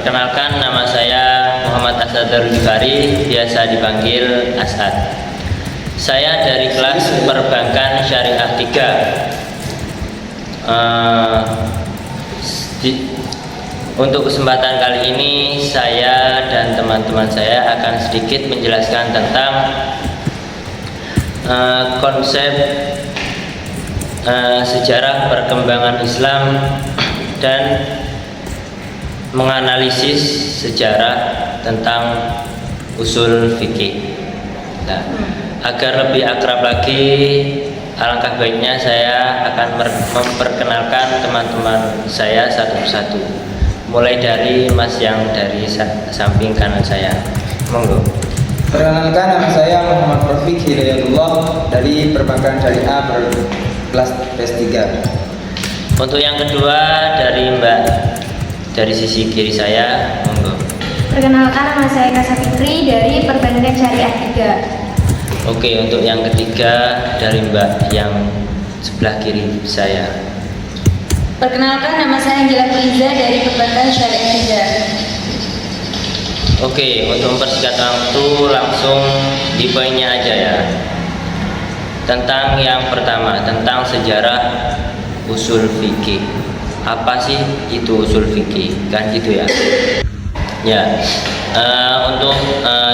Perkenalkan, nama saya Muhammad Asadar Jufari, biasa dipanggil Asad. Saya dari kelas Perbankan Syariah 3. Untuk kesempatan kali ini, saya dan teman-teman saya akan sedikit menjelaskan tentang konsep sejarah perkembangan Islam dan menganalisis sejarah tentang usul fikih. Nah, agar lebih akrab lagi, alangkah baiknya saya akan memperkenalkan teman-teman saya satu persatu. Mulai dari Mas yang dari samping kanan saya. Monggo. Perkenalkan, nama saya Muhammad Rafiq Hidayatullah dari Perbankan Syariah kelas PS 3. Untuk yang kedua dari Mbak dari sisi kiri saya, monggo. Perkenalkan, nama saya Kasa Fitri dari Perbankan Syariah 3. Oke, untuk yang ketiga dari Mbak yang sebelah kiri saya. Perkenalkan, nama saya Anggela Priza dari Perbankan Syariah 3. Oke, untuk mempersingkat waktu langsung di poinnya aja ya. Tentang yang pertama, tentang sejarah usul fikih. Apa sih itu usul fikih? Kan gitu ya. Ya, untuk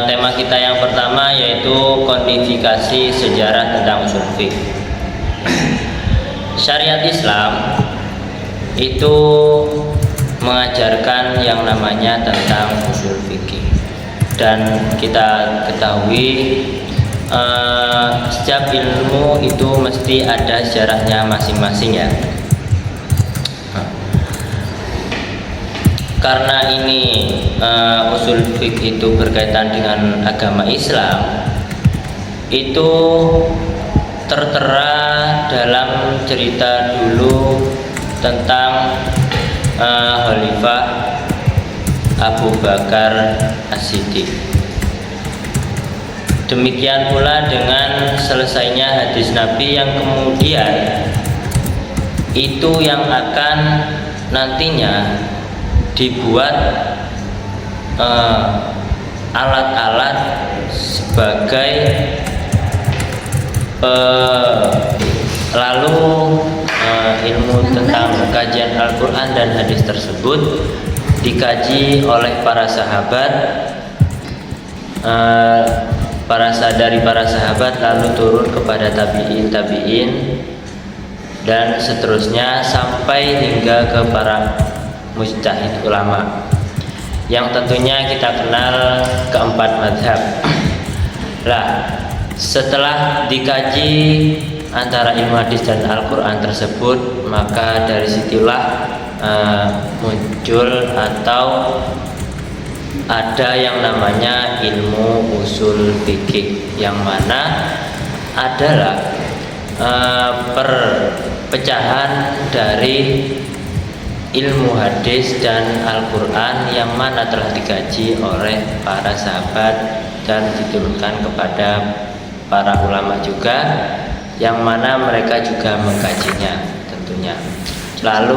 tema kita yang pertama yaitu kodifikasi sejarah tentang usul fikih. Syariat Islam itu mengajarkan yang namanya tentang usul fikih, dan kita ketahui setiap ilmu itu mesti ada sejarahnya masing-masing ya. Karena ini usul fikih itu berkaitan dengan agama Islam, itu tertera dalam cerita dulu tentang Khalifah Abu Bakar As-Siddiq. Demikian pula dengan selesainya hadis Nabi yang kemudian itu yang akan nantinya dibuat alat-alat sebagai lalu ilmu tentang kajian Al-Quran dan hadis tersebut dikaji oleh para sahabat, dari para sahabat lalu turun kepada tabi'in dan seterusnya sampai hingga ke para mujtahid ulama yang tentunya kita kenal keempat mazhab. Lah, setelah dikaji antara ilmu hadis dan Al-Quran tersebut, maka dari situlah muncul atau ada yang namanya ilmu usul fikih, yang mana adalah perpecahan dari ilmu hadis dan Al-Quran yang mana telah dikaji oleh para sahabat dan diturunkan kepada para ulama juga, yang mana mereka juga mengkajinya tentunya. Lalu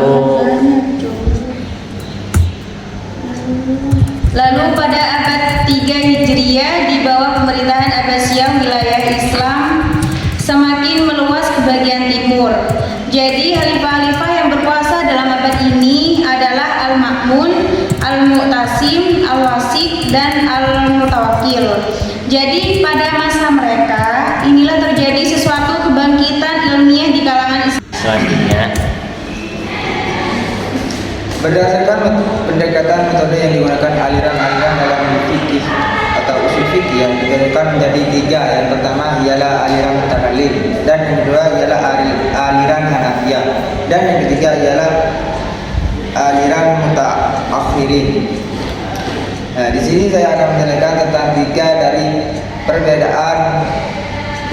pada abad 3 Hijriah, di bawah pemerintahan Abbasiyah, wilayah Islam semakin meluas ke bagian timur. Jadi khalifah-khalifah yang berkuasa dalam abad ini adalah Al-Ma'mun, Al-Mu'tasim, Al-Wasik, dan Al-Mutawakkil. Jadi pada masa mereka inilah terjadi sesuatu kebangkitan ilmiah di kalangan Islam. Selanjutnya, Berdasarkan pendekatan metode yang digunakan, aliran-aliran dalam fikih atau usul fikih yang ditentukan menjadi 3. Yang pertama ialah aliran mutakallim, dan yang kedua ialah aliran Hanafiyah, dan yang ketiga ialah aliran mutaakhirin. Nah, di sini saya akan menjelaskan tentang 3 dari perbedaan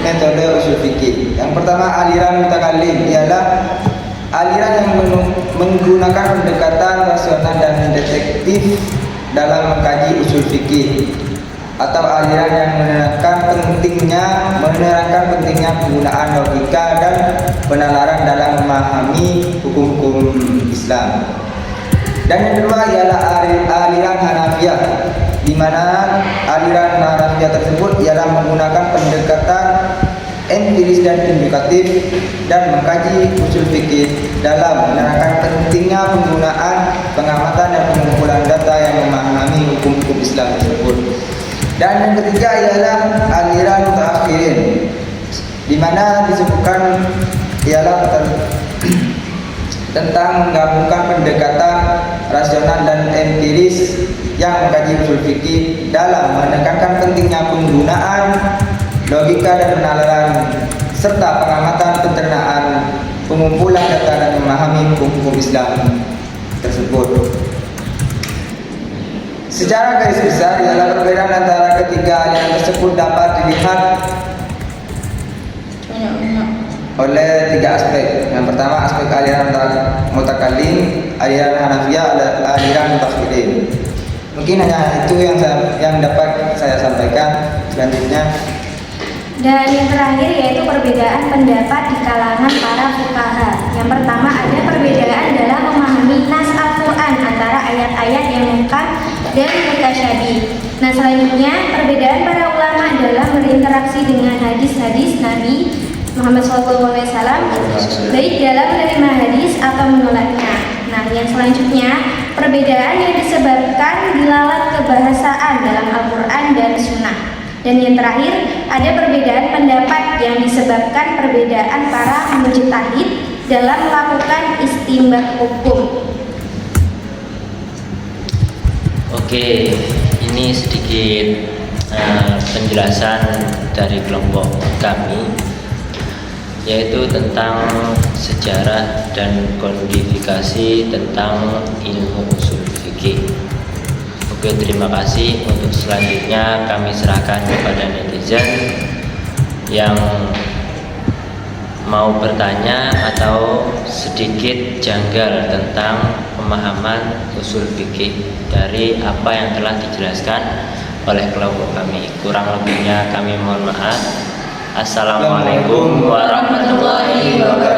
metode usul fikih. Yang pertama, aliran mutakallim ialah aliran yang menggunakan pendekatan rasional dan detektif dalam mengkaji usul fikih, atau aliran yang menerangkan pentingnya penggunaan logika dan penalaran dalam memahami hukum-hukum Islam. Dan yang kedua ialah aliran Hanafiyah, di mana aliran Hanafiyah tersebut ialah menggunakan pendekatan empiris dan indikatif dan mengkaji usul fikih dalam menerangkan pentingnya penggunaan pengamatan dan pengumpulan data yang memahami hukum-hukum Islam tersebut. Dan yang ketiga ialah aliran mutakhirin, di mana disebutkan ialah tentang menggabungkan pendekatan rasional dan empiris yang mengkaji usul fikih dalam menekankan pentingnya penggunaan logika dan penalaran serta pengamatan pencernaan pengumpulan data dan memahami hukum-hukum Islam tersebut. Secara garis besar ialah perbedaan antara ketiga aliran tersebut dapat dilihat oleh tiga aspek. Yang pertama aspek aliran mutakallim, aliran Hanafiyah, aliran mutakhirin. Mungkin hanya itu yang dapat saya sampaikan. Selanjutnya, dan yang terakhir yaitu perbedaan pendapat di kalangan para fuqaha. Yang pertama ada perbedaan dalam memahami nas Al-Quran antara ayat-ayat yang muhkam dan mutasyabih. Nah selanjutnya perbedaan para ulama dalam berinteraksi dengan hadis-hadis Nabi Muhammad SAW, baik dalam menerima hadis atau menolaknya. Nah yang selanjutnya perbedaan yang disebabkan dilalat kebahasaan dalam Al-Quran dan Sunnah. Dan yang terakhir, ada perbedaan pendapat yang disebabkan perbedaan para mujtahid dalam melakukan istinbat hukum. Oke, ini sedikit penjelasan dari kelompok kami, yaitu tentang sejarah dan kodifikasi tentang ilmu usul fikih. Oke, terima kasih. Untuk selanjutnya kami serahkan kepada netizen yang mau bertanya atau sedikit janggal tentang pemahaman usul fikih dari apa yang telah dijelaskan oleh kelompok kami. Kurang lebihnya kami mohon maaf. Assalamualaikum warahmatullahi wabarakatuh.